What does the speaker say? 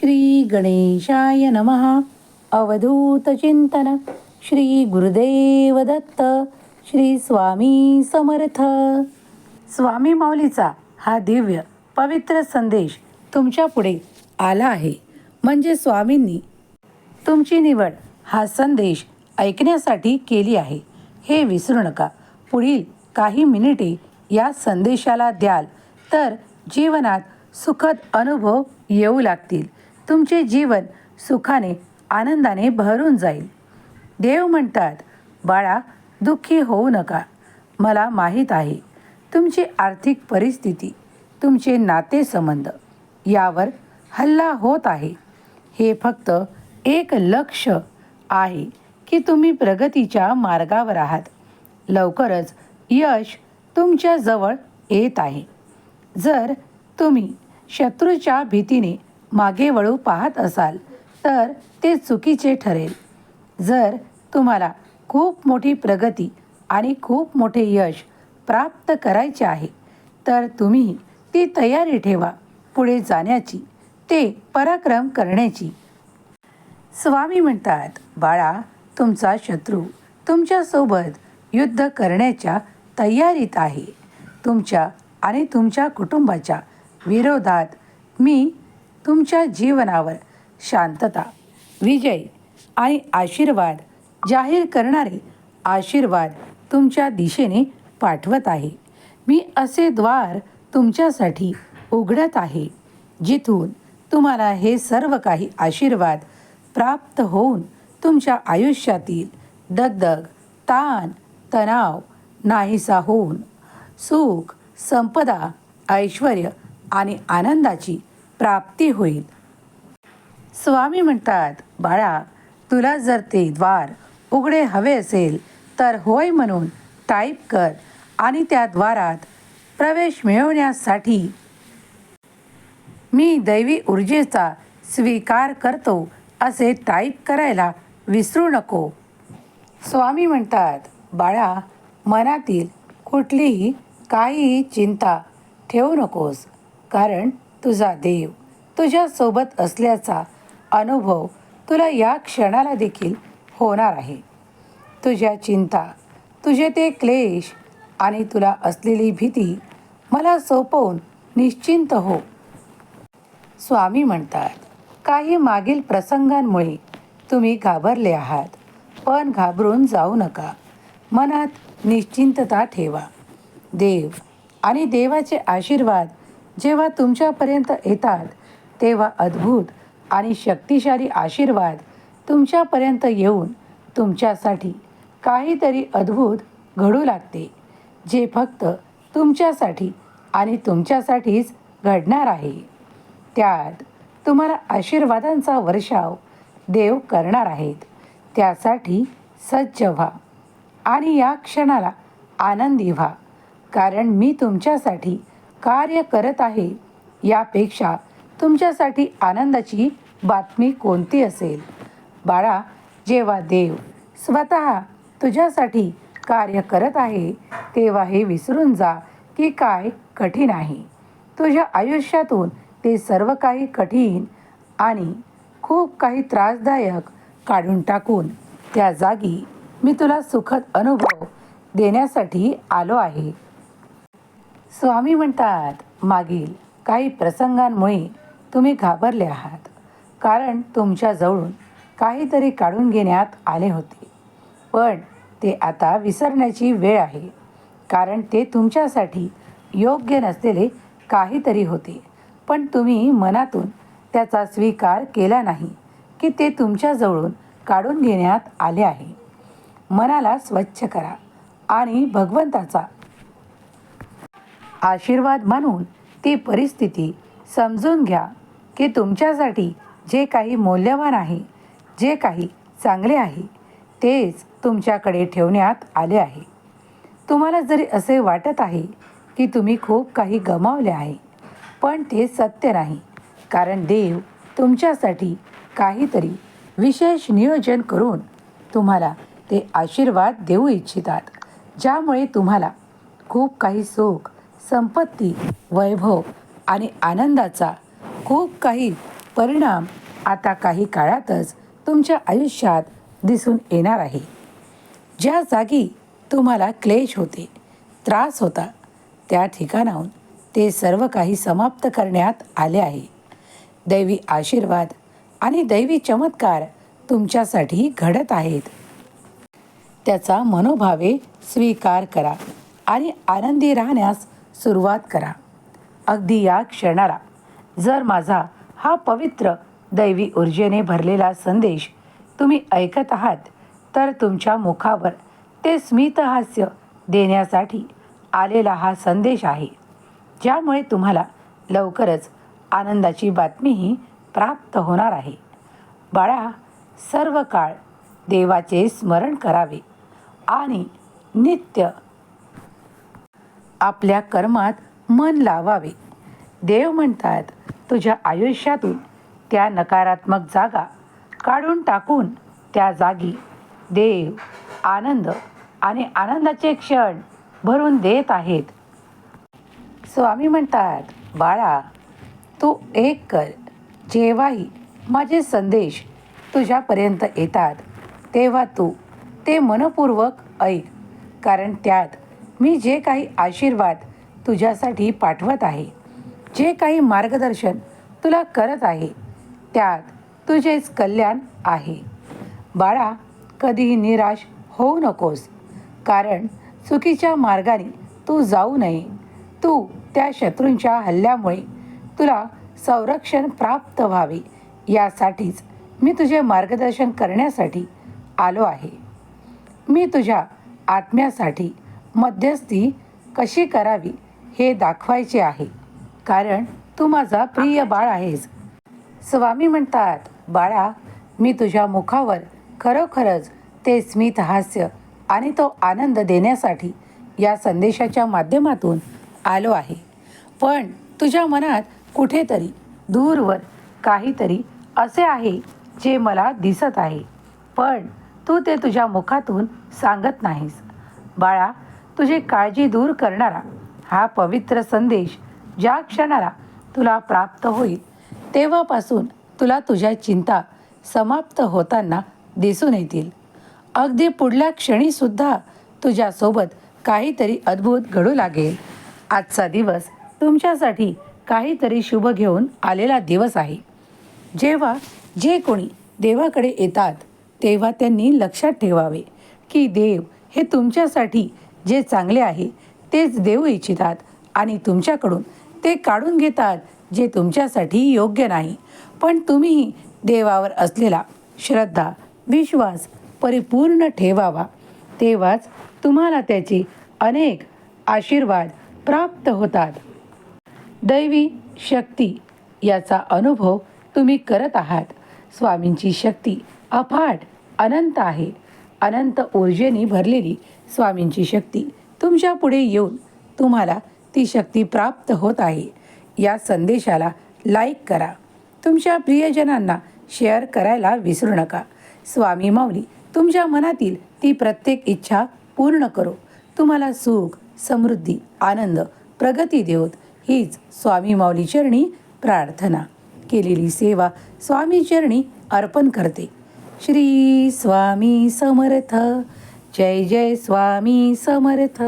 श्री गणेशाय नमः. अवधूत चिंतन. श्री गुरुदेव दत्त. श्री स्वामी समर्थ. स्वामी माऊलीचा हा दिव्य पवित्र संदेश तुमच्या पुढे आला आहे. म्हणजे स्वामींनी तुमची निवड हा संदेश ऐकण्यासाठी केली आहे हे विसरू नका. पुढील काही मिनिटे या संदेशाला द्याल तर जीवनात सुखद अनुभव येऊ लागतील. तुमचे जीवन सुखाने आनंदाने भरून जाईल. देव म्हणतात, बाळा दुःखी होऊ नका. मला माहीत आहे तुमची आर्थिक परिस्थिती, तुमचे नातेसंबंध यावर हल्ला होत आहे. हे फक्त एक लक्ष्य आहे की तुम्ही प्रगतीच्या मार्गावर आहात. लवकरच यश तुमच्या जवळ येत आहे. जर तुम्ही शत्रूच्या भीतीने मागे वळू पाहत असाल तर ते चुकीचे ठरेल. जर तुम्हाला खूप मोठी प्रगती आणि खूप मोठे यश प्राप्त करायचे आहे तर तुम्ही ती तयारी ठेवा, पुढे जाण्याची, ते पराक्रम करण्याची. स्वामी म्हणतात, बाळा तुमचा शत्रू तुमच्यासोबत युद्ध करण्याच्या तयारीत आहे. तुमच्या आणि तुमच्या कुटुंबाच्या विरोधात मी तुमच्या जीवनावर शांतता, विजय आणि आशीर्वाद जाहीर करणारे आशीर्वाद तुमच्या दिशेने पाठवत आहे. मी असे द्वार तुमच्यासाठी उघडत आहे जिथून तुम्हाला हे सर्व काही आशीर्वाद प्राप्त होऊन तुमच्या आयुष्यातील दगदग, ताण, तणाव नाहीसा होऊन सुख, संपदा, ऐश्वर्य आणि आनंदाची प्राप्ती होईल. स्वामी म्हणतात, बाळा तुला जर ते द्वार उघडे हवे असेल तर होय म्हणून टाईप कर आणि त्या द्वारात प्रवेश मिळवण्यासाठी मी दैवी ऊर्जेचा स्वीकार करतो असे टाईप करायला विसरू नको. स्वामी म्हणतात, बाळा मनातील कुठलीही काहीही चिंता ठेवू नकोस, कारण तुझा देव तुझ्यासोबत असल्याचा अनुभव तुला या क्षणाला देखील होणार आहे. तुझ्या चिंता, तुझे ते क्लेश आणि तुला असलेली भीती मला सोपवून निश्चिंत हो. स्वामी म्हणतात, काही मागील प्रसंगांमुळे तुम्ही घाबरले आहात, पण घाबरून जाऊ नका. मनात निश्चिंतता ठेवा. देव आणि देवाचे आशीर्वाद जेव्हा तुमच्यापर्यंत येतात तेव्हा अद्भुत आणि शक्तिशाली आशीर्वाद तुमच्यापर्यंत येऊन तुमच्यासाठी काहीतरी अद्भुत घडू लागते, जे फक्त तुमच्यासाठी आणि तुमच्यासाठीच घडणार आहे. त्यात तुम्हाला आशीर्वादांचा वर्षाव देव करणार आहेत. त्यासाठी सज्ज व्हा आणि या क्षणाला आनंदी व्हा, कारण मी तुमच्यासाठी कार्य करत आहे. यापेक्षा तुमच्यासाठी आनंदाची बातमी कोणती असेल? बाळा जेव्हा देव स्वतः तुझ्यासाठी कार्य करत आहे तेव्हा हे विसरून जा की काय कठीण आहे. तुझ्या आयुष्यातून ते सर्व काही कठीण आणि खूप काही त्रासदायक काढून टाकून त्या जागी मी तुला सुखद अनुभव देण्यासाठी आलो आहे. स्वामी म्हणतात, मागील काही प्रसंगांमुळे तुम्ही घाबरले आहात, कारण तुमच्याजवळून काहीतरी काढून घेण्यात आले होते. पण ते आता विसरण्याची वेळ आहे, कारण ते तुमच्यासाठी योग्य नसलेले काहीतरी होते. पण तुम्ही मनातून त्याचा स्वीकार केला नाही की ते तुमच्याजवळून काढून घेण्यात आले आहे. मनाला स्वच्छ करा आणि भगवंताचा आशीर्वाद मानून ती परिस्थिती समजून घ्या की तुमच्यासाठी जे काही मौल्यवान आहे, जे काही चांगले आहे, तेच तुमच्याकडे ठेवण्यात आले आहे. तुम्हाला जरी असे वाटत आहे की तुम्ही खूप काही गमावले आहे, पण ते सत्य नाही, कारण देव तुमच्यासाठी काहीतरी विशेष नियोजन करून तुम्हाला ते आशीर्वाद देऊ इच्छितात, ज्यामुळे तुम्हाला खूप काही सुख, संपत्ती, वैभव आणि आनंदाचा खूप काही परिणाम आता काही काळातच तुमच्या आयुष्यात दिसून येणार आहे. ज्या जागी तुम्हाला क्लेश होते, त्रास होता, त्या ठिकाणाहून ते सर्व काही समाप्त करण्यात आले आहे. दैवी आशीर्वाद आणि दैवी चमत्कार तुमच्यासाठी घडत आहेत. त्याचा मनोभावे स्वीकार करा आणि आनंदी राहण्यास सुरुवात करा. अगदी या क्षणाला जर माझा हा पवित्र दैवी ऊर्जेने भरलेला संदेश तुम्ही ऐकत आहात, तर तुमच्या मुखावर ते स्मितहास्य देण्यासाठी आलेला हा संदेश आहे, ज्यामुळे तुम्हाला लवकरच आनंदाची बातमीही प्राप्त होणार आहे. बाळा, सर्व काळ देवाचे स्मरण करावे आणि नित्य आपल्या कर्मात मन लावावे. देव म्हणतात, तुझ्या आयुष्यातून त्या नकारात्मक जागा काढून टाकून त्या जागी देव आनंद आणि आनंदाचे क्षण भरून देत आहेत. स्वामी म्हणतात, बाळा, तू एक कर. जेव्हाही माझे संदेश तुझ्यापर्यंत येतात, तेव्हा तू ते मनपूर्वक ऐक, कारण त्यात मी जे काही आशीर्वाद तुझ्यासाठी पाठवत आहे, जे काही मार्गदर्शन तुला करत आहे, त्यात तुझेच कल्याण आहे. बाळा, कधीही निराश होऊ नकोस, कारण चुकीच्या मार्गाने तू जाऊ नये. तू त्या शत्रूंच्या हल्ल्यामुळे तुला संरक्षण प्राप्त व्हावे, यासाठीच मी तुझे मार्गदर्शन करण्यासाठी आलो आहे. मी तुझ्या आत्म्यासाठी मध्यस्थी कशी करावी हे दाखवायचे आहे, कारण तू माझा प्रिय बाळ आहेस. स्वामी म्हणतात, बाळा, मी तुझ्या मुखावर खरोखरच ते स्मित हास्य आणि तो आनंद देण्यासाठी या संदेशाच्या माध्यमातून आलो आहे. पण तुझ्या मनात कुठेतरी दूरवर काहीतरी असे आहे जे मला दिसत आहे, पण तू ते तुझ्या मुखातून सांगत नाहीस. बाळा, तुझी काळजी दूर करणारा हा पवित्र संदेश ज्या क्षणाला तुला प्राप्त होईल, तेव्हापासून तुला तुझ्या चिंता समाप्त होताना दिसून येतील. अगदी पुढल्या क्षणीसुद्धा तुझ्यासोबत काहीतरी अद्भुत घडू लागेल. आजचा दिवस तुमच्यासाठी काहीतरी शुभ घेऊन आलेला दिवस आहे. जेव्हा जे कोणी देवाकडे येतात, तेव्हा त्यांनी लक्षात ठेवावे की देव हे तुमच्यासाठी जे चांगले आहे तेच देऊ इच्छितात आणि तुमच्याकडून ते काढून घेतात जे तुमच्यासाठी योग्य नाही. पण तुम्हीही देवावर असलेला श्रद्धा, विश्वास परिपूर्ण ठेवावा, तेव्हाच तुम्हाला त्याचे अनेक आशीर्वाद प्राप्त होतात. दैवी शक्ती याचा अनुभव तुम्ही करत आहात. स्वामींची शक्ती अफाट अनंत आहे. अनंत ऊर्जेने भरलेली स्वामींची शक्ती तुमच्या पुढे येऊन तुम्हाला ती शक्ती प्राप्त होत आहे. या संदेशाला लाईक करा. तुमच्या प्रियजनांना शेअर करायला विसरू नका. स्वामी माऊली तुमच्या मनातील ती प्रत्येक इच्छा पूर्ण करो. तुम्हाला सुख, समृद्धी, आनंद, प्रगती देवोत हीच स्वामी माऊली चरणी प्रार्थना. केलेली सेवा स्वामी चरणी अर्पण करते. श्री स्वामी समर्थ. जय जय स्वामी समर्थ.